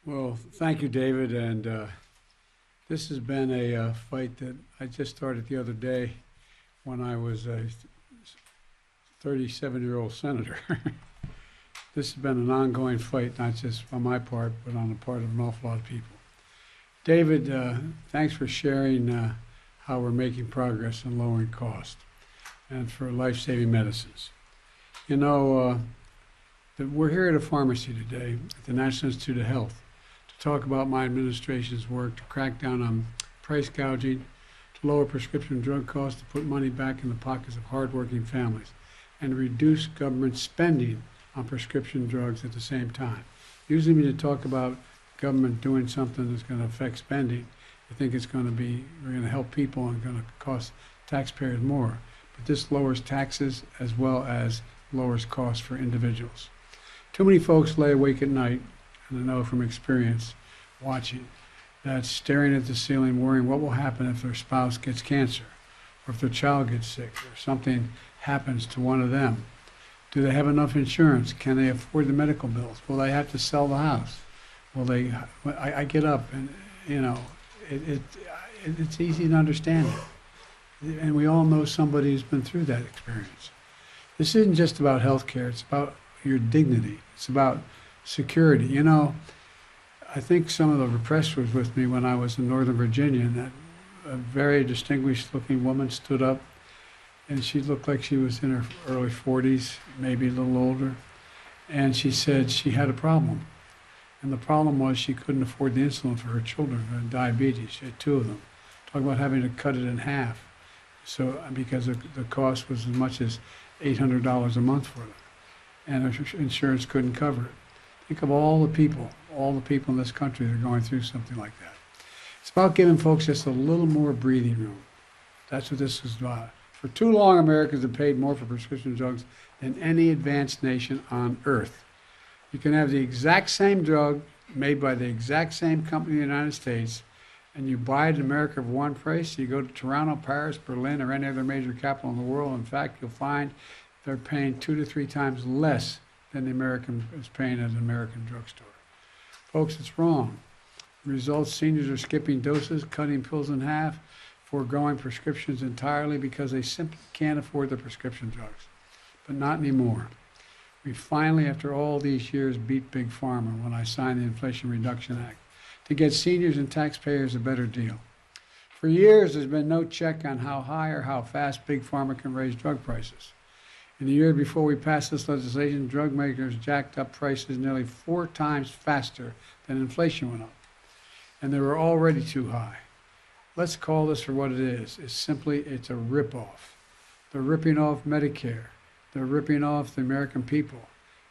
Well, thank you, David. And this has been a fight that I just started the other day when I was a 37-year-old senator. This has been an ongoing fight, not just on my part, but on the part of an awful lot of people. David, thanks for sharing how we're making progress in lowering cost and for life-saving medicines. You know, we're here at a pharmacy today at the National Institute of Health to talk about my administration's work to crack down on price gouging, to lower prescription drug costs, to put money back in the pockets of hardworking families, and to reduce government spending on prescription drugs at the same time. Usually when you talk about government doing something that's going to affect spending, you think we're going to help people and going to cost taxpayers more. But this lowers taxes as well as lowers costs for individuals. Too many folks lay awake at night, and I know from experience watching, that staring at the ceiling, worrying what will happen if their spouse gets cancer, or if their child gets sick, or something happens to one of them. Do they have enough insurance? Can they afford the medical bills? Will they have to sell the house? Will they? I get up, and you know, it's easy to understand it, and we all know somebody who's been through that experience. This isn't just about health care. It's about your dignity. It's about security. You know, I think some of the press was with me when I was in Northern Virginia, and that a very distinguished-looking woman stood up, and she looked like she was in her early 40s, maybe a little older, and she said she had a problem. And the problem was she couldn't afford the insulin for her children who had diabetes. She had two of them. Talk about having to cut it in half. So because the cost was as much as $800 a month for them. And her insurance couldn't cover it. Think of all the people in this country that are going through something like that. It's about giving folks just a little more breathing room. That's what this is about. For too long, Americans have paid more for prescription drugs than any advanced nation on earth. You can have the exact same drug made by the exact same company in the United States, and you buy it in America for one price. You go to Toronto, Paris, Berlin, or any other major capital in the world. In fact, you'll find they're paying 2 to 3 times less than the American is paying at an American drugstore. Folks, it's wrong. The results, seniors are skipping doses, cutting pills in half, foregoing prescriptions entirely because they simply can't afford the prescription drugs. But not anymore. We finally, after all these years, beat Big Pharma when I signed the Inflation Reduction Act to get seniors and taxpayers a better deal. For years, there's been no check on how high or how fast Big Pharma can raise drug prices. In the year before we passed this legislation, drug makers jacked up prices nearly 4 times faster than inflation went up. And they were already too high. Let's call this for what it is. It's a ripoff. They're ripping off Medicare. They're ripping off the American people.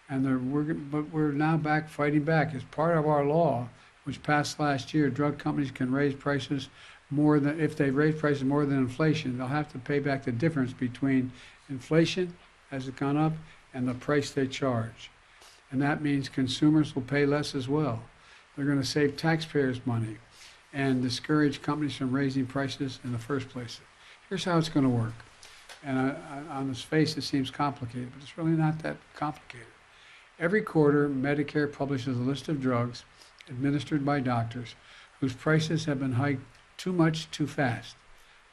But we're now fighting back. As part of our law, which passed last year, drug companies can raise prices more than, if they raise prices more than inflation, they'll have to pay back the difference between inflation, has it gone up, and the price they charge. And that means consumers will pay less as well. They're going to save taxpayers money and discourage companies from raising prices in the first place. Here's how it's going to work. And on its face, it seems complicated, but it's really not that complicated. Every quarter, Medicare publishes a list of drugs administered by doctors whose prices have been hiked too much too fast.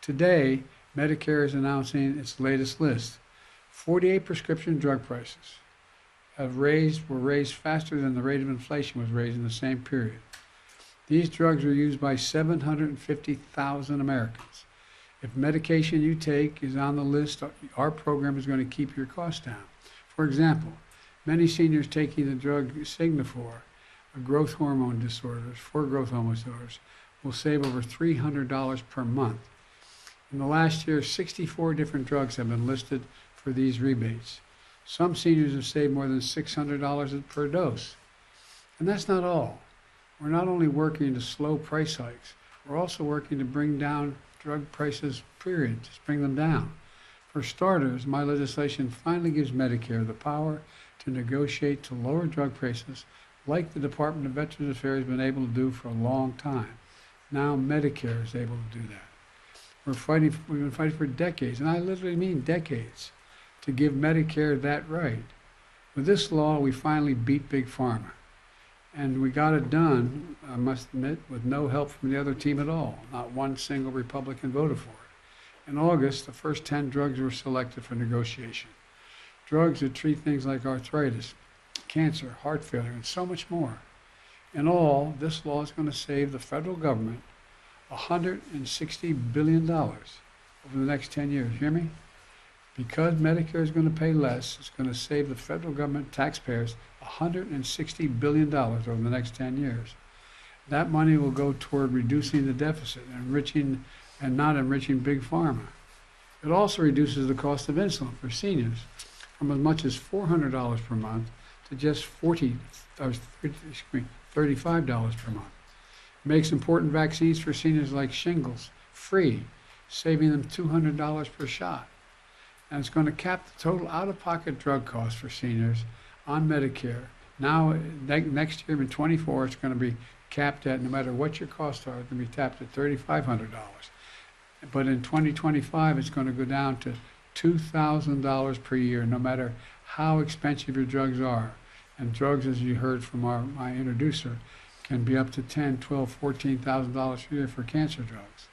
Today, Medicare is announcing its latest list. 48 prescription drug prices were raised faster than the rate of inflation was raised in the same period. These drugs are used by 750,000 Americans. If medication you take is on the list, our program is going to keep your costs down. For example, many seniors taking the drug Signifor, for growth hormone disorders, will save over $300 per month. In the last year, 64 different drugs have been listed for these rebates. Some seniors have saved more than $600 per dose. And that's not all. We're not only working to slow price hikes, we're also working to bring down drug prices, period, just bring them down. For starters, my legislation finally gives Medicare the power to negotiate to lower drug prices like the Department of Veterans Affairs has been able to do for a long time. Now Medicare is able to do that. We've been fighting for decades, and I literally mean decades, to give Medicare that right. With this law, we finally beat Big Pharma. And we got it done, I must admit, with no help from the other team at all. Not one single Republican voted for it. In August, the first 10 drugs were selected for negotiation. Drugs that treat things like arthritis, cancer, heart failure, and so much more. In all, this law is going to save the federal government $160 billion over the next 10 years. Hear me? Because Medicare is going to pay less, it's going to save the federal government taxpayers $160 billion over the next 10 years. That money will go toward reducing the deficit and enriching and not enriching big pharma. It also reduces the cost of insulin for seniors from as much as $400 per month to just $35 per month. It makes important vaccines for seniors like shingles free, saving them $200 per shot. And it's going to cap the total out-of-pocket drug costs for seniors on Medicare. Now, next year in 24, it's going to be capped at, no matter what your costs are, it's going to be capped at $3,500. But in 2025, it's going to go down to $2,000 per year, no matter how expensive your drugs are. And drugs, as you heard from my introducer, can be up to $10,000, $12,000, $14,000 a year for cancer drugs.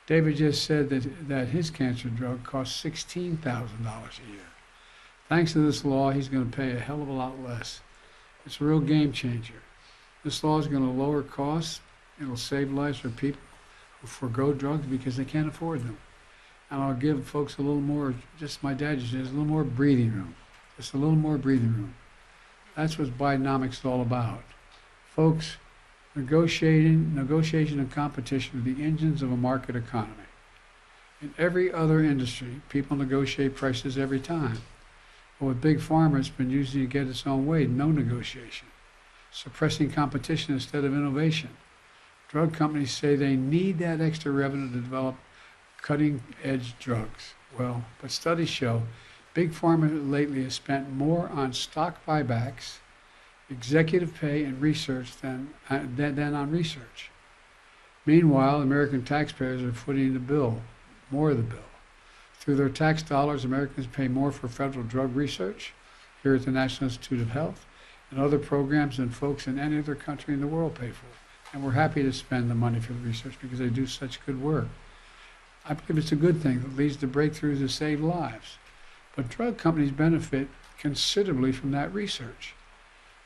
David just said that his cancer drug costs $16,000 a year. Thanks to this law, he's going to pay a hell of a lot less. It's a real game changer. This law is going to lower costs. It will save lives for people who forego drugs because they can't afford them. And I'll give folks a little more, just my dad just says, a little more breathing room. Just a little more breathing room. That's what Bidenomics is all about. Folks, negotiation and competition are the engines of a market economy. In every other industry, people negotiate prices every time. But with Big Pharma, it's been used to get its own way, no negotiation, suppressing competition instead of innovation. Drug companies say they need that extra revenue to develop cutting-edge drugs. Well, but studies show Big Pharma lately has spent more on stock buybacks, executive pay, and research than on research. Meanwhile, American taxpayers are footing the bill, more of the bill. Through their tax dollars, Americans pay more for federal drug research here at the National Institute of Health and other programs than folks in any other country in the world pay for. And we're happy to spend the money for the research because they do such good work. I believe it's a good thing that leads to breakthroughs that save lives. But drug companies benefit considerably from that research.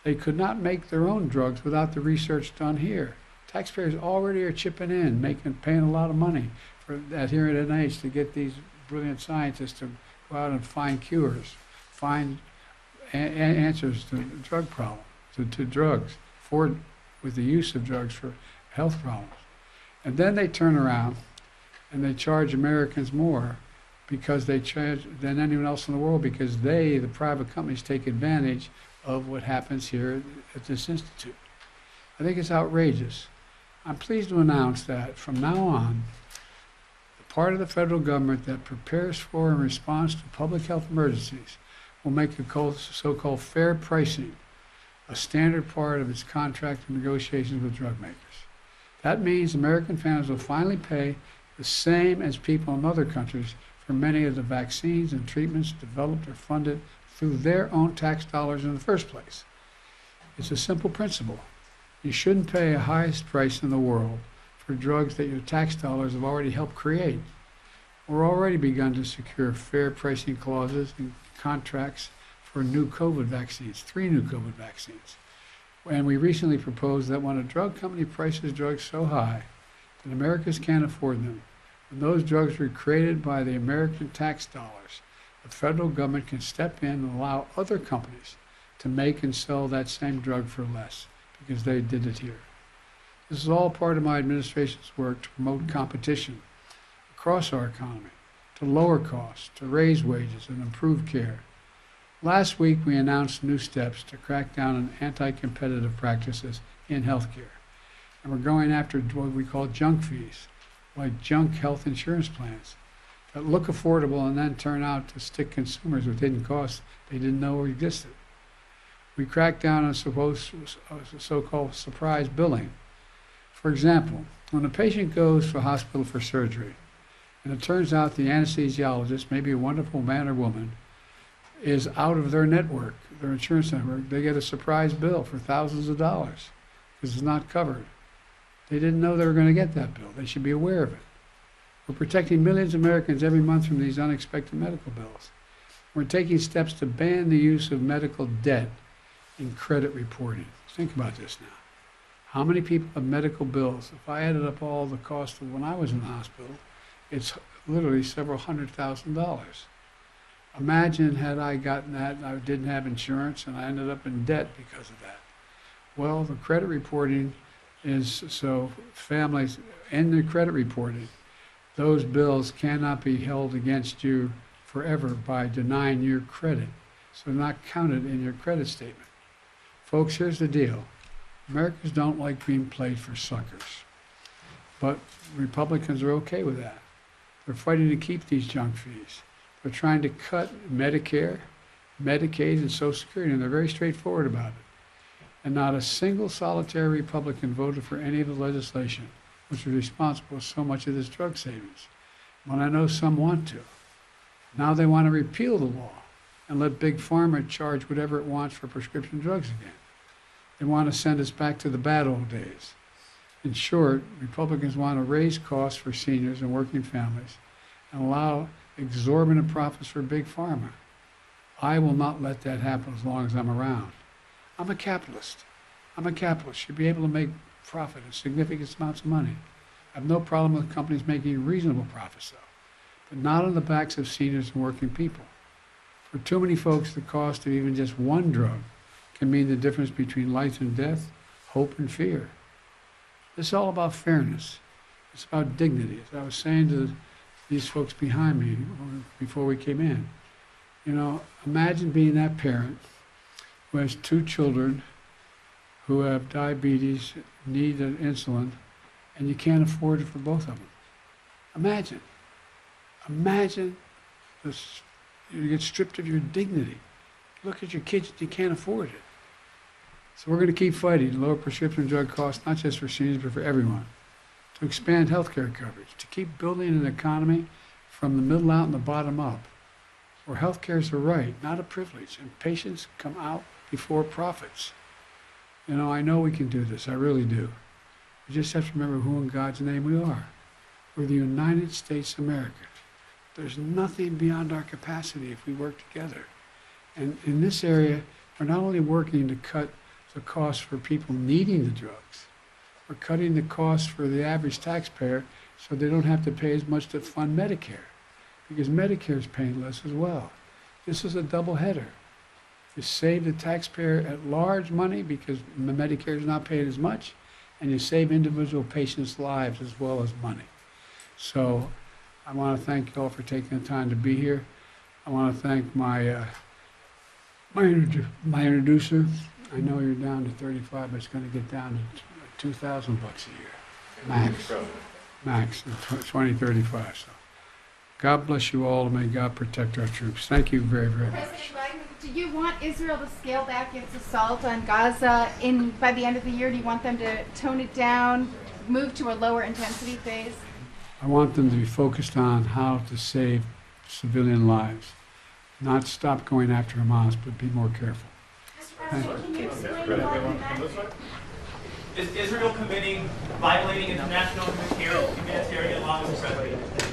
They could not make their own drugs without the research done here. Taxpayers already are chipping in, paying a lot of money for that here at NIH to get these brilliant scientists to go out and find cures, find answers to drug problems, to drugs, with the use of drugs for health problems. And then they turn around and they charge Americans more because they charge than anyone else in the world because they, the private companies, take advantage of what happens here at this institute. I think it's outrageous. I'm pleased to announce that from now on, the part of the federal government that prepares for and responds to public health emergencies will make a so-called fair pricing a standard part of its contract and negotiations with drug makers. That means American families will finally pay the same as people in other countries for many of the vaccines and treatments developed or funded through their own tax dollars in the first place. It's a simple principle. You shouldn't pay a highest price in the world for drugs that your tax dollars have already helped create. We're already begun to secure fair pricing clauses and contracts for new COVID vaccines, 3 new COVID vaccines. And we recently proposed that when a drug company prices drugs so high that Americans can't afford them, when those drugs were created by the American tax dollars, the federal government can step in and allow other companies to make and sell that same drug for less because they did it here. This is all part of my administration's work to promote competition across our economy, to lower costs, to raise wages, and improve care. Last week, we announced new steps to crack down on anti-competitive practices in healthcare. And we're going after what we call junk fees, like junk health insurance plans that look affordable and then turn out to stick consumers with hidden costs they didn't know existed. We cracked down on so-called surprise billing. For example, when a patient goes to a hospital for surgery, and it turns out the anesthesiologist, maybe a wonderful man or woman, is out of their network, their insurance network, they get a surprise bill for thousands of dollars because it's not covered. They didn't know they were going to get that bill. They should be aware of it. We're protecting millions of Americans every month from these unexpected medical bills. We're taking steps to ban the use of medical debt in credit reporting. Think about this now. How many people have medical bills? If I added up all the cost of when I was in the hospital, it's literally several $100,000. Imagine had I gotten that and I didn't have insurance and I ended up in debt because of that. Well, the credit reporting is so families in the credit reporting, those bills cannot be held against you forever by denying your credit. So not counted in your credit statement. Folks, here's the deal. Americans don't like being played for suckers. But Republicans are okay with that. They're fighting to keep these junk fees. They're trying to cut Medicare, Medicaid, and Social Security, and they're very straightforward about it. And not a single solitary Republican voted for any of the legislation, which is responsible for so much of this drug savings. When I know some want to. Now they want to repeal the law and let Big Pharma charge whatever it wants for prescription drugs again. They want to send us back to the bad old days. In short, Republicans want to raise costs for seniors and working families and allow exorbitant profits for Big Pharma. I will not let that happen as long as I'm around. I'm a capitalist. Should be able to make profit in significant amounts of money. I have no problem with companies making reasonable profits, though, but not on the backs of seniors and working people. For too many folks, the cost of even just one drug can mean the difference between life and death, hope and fear. This is all about fairness. It's about dignity. As I was saying to these folks behind me before we came in, you know, imagine being that parent who has two children who have diabetes, need an insulin, and you can't afford it for both of them. Imagine this, you get stripped of your dignity. Look at your kids, you can't afford it. So we're going to keep fighting to lower prescription drug costs, not just for seniors, but for everyone. To expand health care coverage, to keep building an economy from the middle out and the bottom up, where health care is a right, not a privilege, and patients come out before profits. You know, I know we can do this, I really do. We just have to remember who in God's name we are. We're the United States of America. There's nothing beyond our capacity if we work together. And in this area, we're not only working to cut the cost for people needing the drugs, we're cutting the cost for the average taxpayer so they don't have to pay as much to fund Medicare, because Medicare is paying less as well. This is a double header. You save the taxpayer at large money because the Medicare is not paying as much, and you save individual patients' lives as well as money. So I want to thank you all for taking the time to be here. I want to thank my introducer. I know you're down to 35, but it's going to get down to $2,000 a year, max, 2035. So God bless you all, and may God protect our troops. Thank you very, very much. Do you want Israel to scale back its assault on Gaza by the end of the year? Do you want them to tone it down, move to a lower intensity phase? I want them to be focused on how to save civilian lives, not stop going after Hamas, but be more careful. Can you explain why Is Israel violating international humanitarian law, Mr. President?